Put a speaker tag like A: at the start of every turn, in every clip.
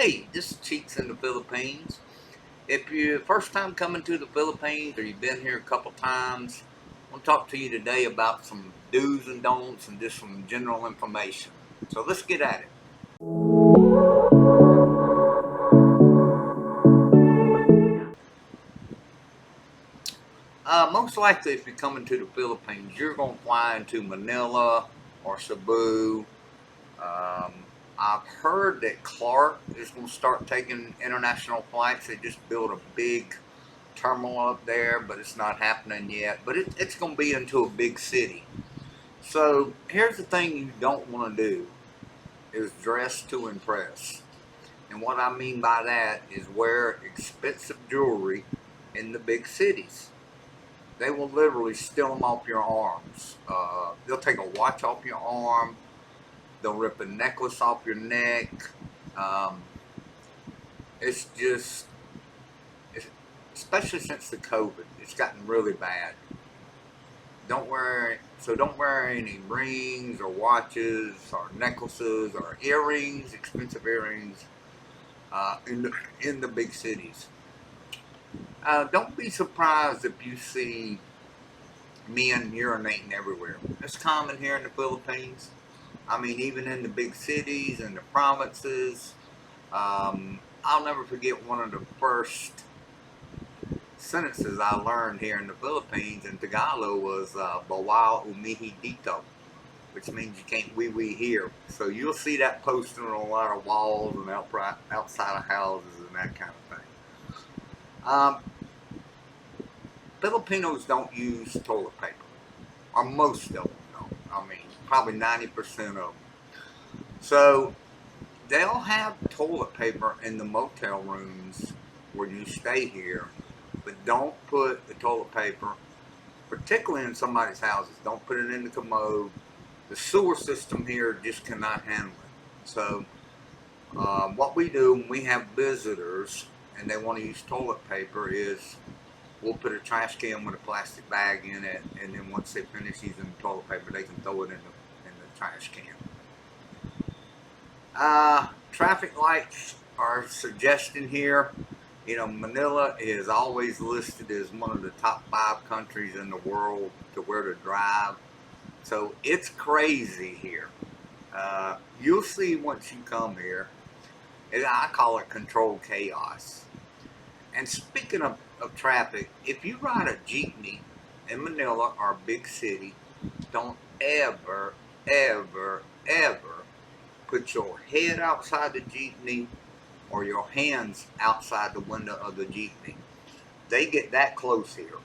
A: Hey, this is Cheeks in the Philippines. If you're first time coming to the Philippines or you've been here a couple times, I want to talk to you today about some do's and don'ts and just some general information. So let's get at it. Most likely, if you're coming to the Philippines, you're going to fly into Manila or Cebu. Um, I've heard that Clark is going to start taking international flights. They just built a big terminal up there, but it's not happening yet. But it's going to be into a big city. So here's the thing you don't want to do is dress to impress. And what I mean by that is wear expensive jewelry in the big cities. They will literally steal them off your arms. They'll take a watch off your arm. They'll rip a necklace off your neck. Um, it's just, it's, especially since the COVID, it's gotten really bad. Don't wear any rings or watches or necklaces or earrings, expensive earrings, in the big cities. Don't be surprised if you see men urinating everywhere. It's common here in the Philippines. I mean, even in the big cities and the provinces. I'll never forget one of the first sentences I learned here in the Philippines in Tagalog was "Bawal umihi dito," which means you can't wee wee here. So you'll see that posted on a lot of walls and outside of houses and that kind of thing. Um, Filipinos don't use toilet paper, or most of them don't. I mean, probably 90% of them. So they'll have toilet paper in the motel rooms where you stay here, but don't put the toilet paper, particularly in somebody's houses, don't put it in the commode. The sewer system here just cannot handle it. So what we do when we have visitors and they want to use toilet paper is we'll put a trash can with a plastic bag in it, and then once they finish using the toilet paper, they can throw it in the trash can. Traffic lights are suggested here. You know, Manila is always listed as one of the top 5 countries in the world to where to drive. So it's crazy here. You'll see once you come here. I call it controlled chaos. And speaking of traffic, if you ride a Jeepney in Manila or a big city, don't ever, ever, ever put your head outside the Jeepney or your hands outside the window of the Jeepney. They get that close here.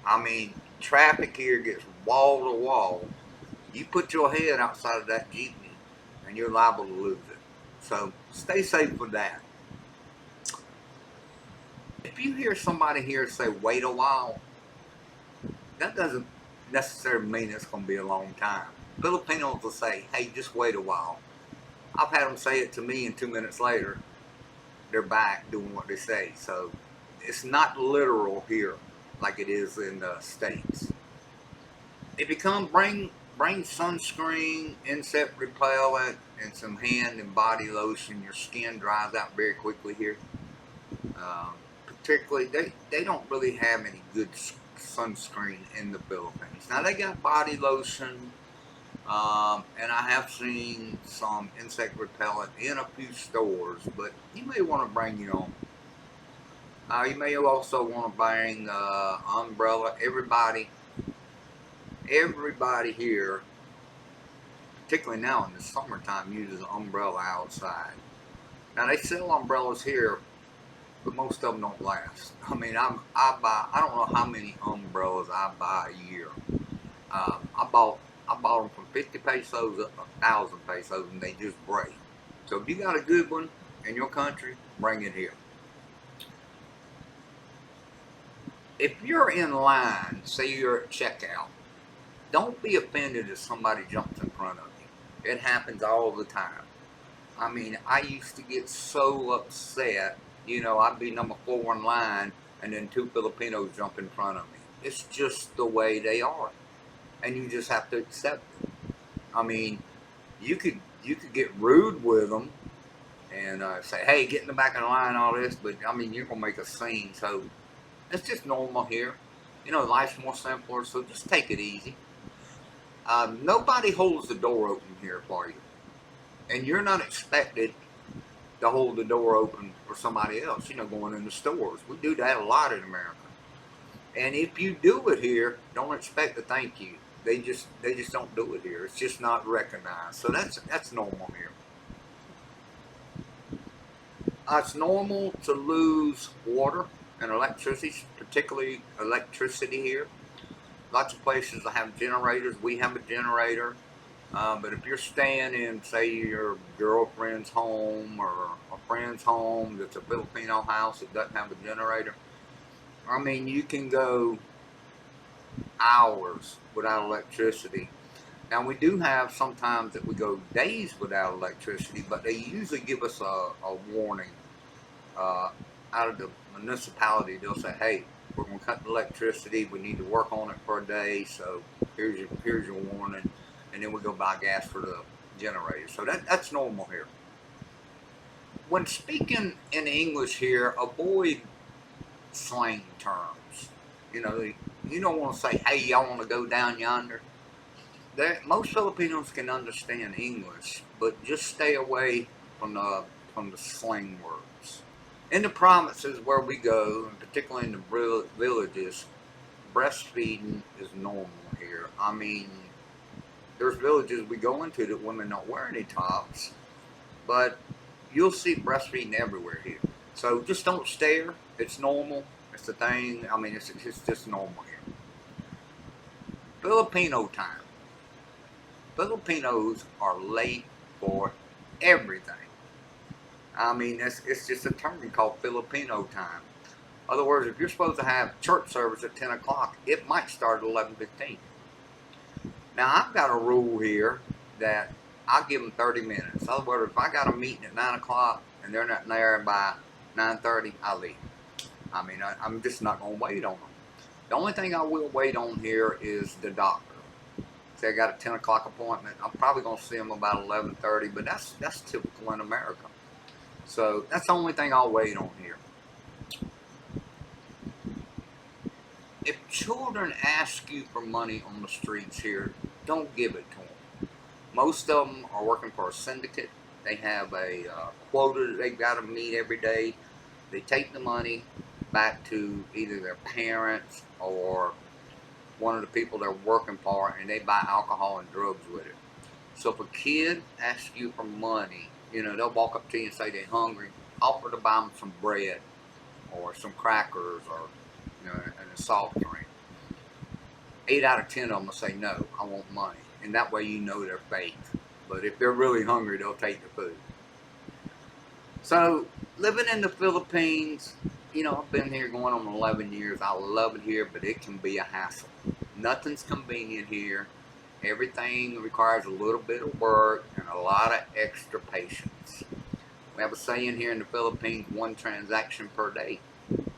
A: I mean, traffic here gets wall to wall. You put your head outside of that Jeepney and you're liable to lose it. So stay safe with that. If you hear somebody here say, wait a while, that doesn't necessarily mean it's going to be a long time. Filipinos will say, hey, just wait a while. I've had them say it to me, and 2 minutes later, they're back doing what they say. So it's not literal here like it is in the States. If you come, bring sunscreen, insect repellent, and some hand and body lotion. Your skin dries out very quickly here. Particularly, they don't really have any good sunscreen in the Philippines. Now they got body lotion, and I have seen some insect repellent in a few stores, but you may want to bring your own. You may also want to bring umbrella. Everybody here, particularly now in the summertime, uses an umbrella outside. Now they sell umbrellas here, but most of them don't last. I mean, I don't know how many umbrellas I buy a year. I bought them from 50 pesos up to 1,000 pesos, and they just break. So if you got a good one in your country, bring it here. If you're in line, say you're at checkout, don't be offended if somebody jumps in front of you. It happens all the time. I mean, I used to get so upset. You know, I'd be number 4 in line, and then 2 Filipinos jump in front of me. It's just the way they are, and you just have to accept it. I mean, you could get rude with them, and say, hey, get in the back of the line, all this. But I mean, you're gonna make a scene, so it's just normal here. You know, life's more simpler, so just take it easy. Nobody holds the door open here for you, and you're not expected to hold the door open for somebody else. You know, going into stores, we do that a lot in America. And if you do it here, don't expect a thank you. They just don't do it here. It's just not recognized. So that's normal here. It's normal to lose water and electricity, particularly electricity here. Lots of places that have generators. We have a generator. But if you're staying in, say, your girlfriend's home or a friend's home that's a Filipino house that doesn't have a generator, I mean, you can go hours without electricity. Now, we do have sometimes that we go days without electricity, but they usually give us a warning. Out of the municipality, they'll say, hey, we're going to cut the electricity. We need to work on it for a day, so here's your warning. And then we go buy gas for the generator. So that's normal here. When speaking in English here, avoid slang terms. You know, you don't want to say, hey, y'all want to go down yonder? Most Filipinos can understand English, but just stay away from the slang words. In the provinces where we go, and particularly in the villages, breastfeeding is normal here. I mean, there's villages we go into that women don't wear any tops, but you'll see breastfeeding everywhere here. So just don't stare. It's normal. It's a thing. I mean, it's just normal here. Filipino time. Filipinos are late for everything. I mean, it's just a term called Filipino time. In other words, if you're supposed to have church service at 10 o'clock, it might start at 11:15. Now, I've got a rule here that I'll give them 30 minutes. In other words, if I got a meeting at 9 o'clock and they're not there by 9:30, I'll leave. I mean, I'm just not going to wait on them. The only thing I will wait on here is the doctor. Say I got a 10 o'clock appointment, I'm probably going to see them about 11:30, but that's typical in America. So that's the only thing I'll wait on here. If children ask you for money on the streets here, don't give it to them. Most of them are working for a syndicate. They have a quota that they've got to meet every day. They take the money back to either their parents or one of the people they're working for, and they buy alcohol and drugs with it. So if a kid asks you for money, you know, they'll walk up to you and say they're hungry, offer to buy them some bread or some crackers or, you know, and a soft drink. 8 out of 10 of them will say, no, I want money. And that way you know they're fake. But if they're really hungry, they'll take the food. So living in the Philippines, you know, I've been here going on 11 years. I love it here, but it can be a hassle. Nothing's convenient here. Everything requires a little bit of work and a lot of extra patience. We have a saying here in the Philippines, one transaction per day. In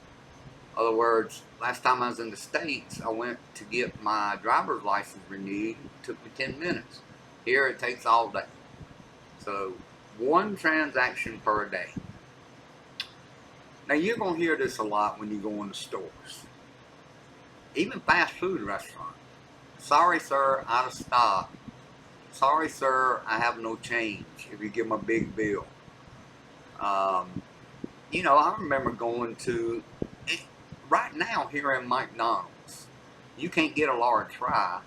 A: other words, last time I was in the States, I went to get my driver's license renewed. It took me 10 minutes. Here it takes all day. So one transaction per day. Now you're going to hear this a lot when you go into stores. Even fast food restaurants. Sorry, sir, out of stock. Sorry, sir, I have no change. If you give them a big bill. You know, I remember going to, right now here in McDonald's, you can't get a large fry,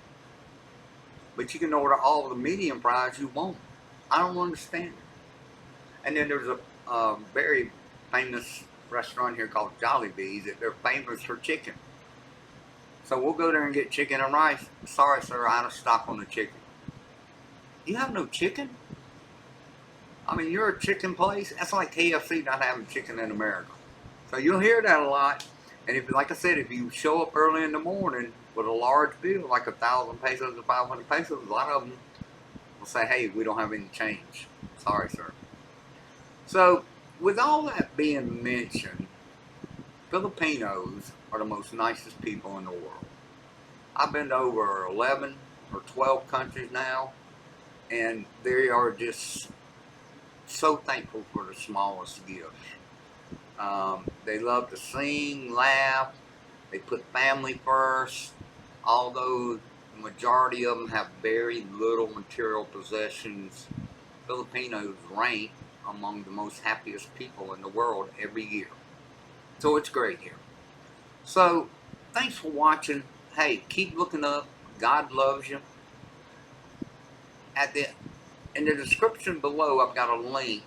A: but you can order all the medium fries you want. I don't understand it. And then there's a very famous restaurant here called Jollibee's that they're famous for chicken. So we'll go there and get chicken and rice. Sorry, sir, out of stock on the chicken. You have no chicken? I mean, you're a chicken place. That's like KFC not having chicken in America. So you'll hear that a lot. And if, like I said, if you show up early in the morning with a large bill, like 1,000 pesos or 500 pesos, a lot of them will say, hey, we don't have any change. Sorry, sir. So with all that being mentioned, Filipinos are the most nicest people in the world. I've been to over 11 or 12 countries now, and they are just so thankful for the smallest gifts. They love to sing, laugh. They put family first. Although the majority of them have very little material possessions, Filipinos rank among the most happiest people in the world every year. So it's great here. So thanks for watching. Hey, keep looking up. God loves you. In the description below, I've got a link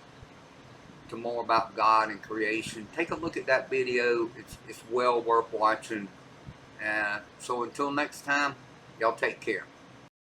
A: to more about God and creation. Take a look at that video. It's well worth watching. So until next time, y'all take care.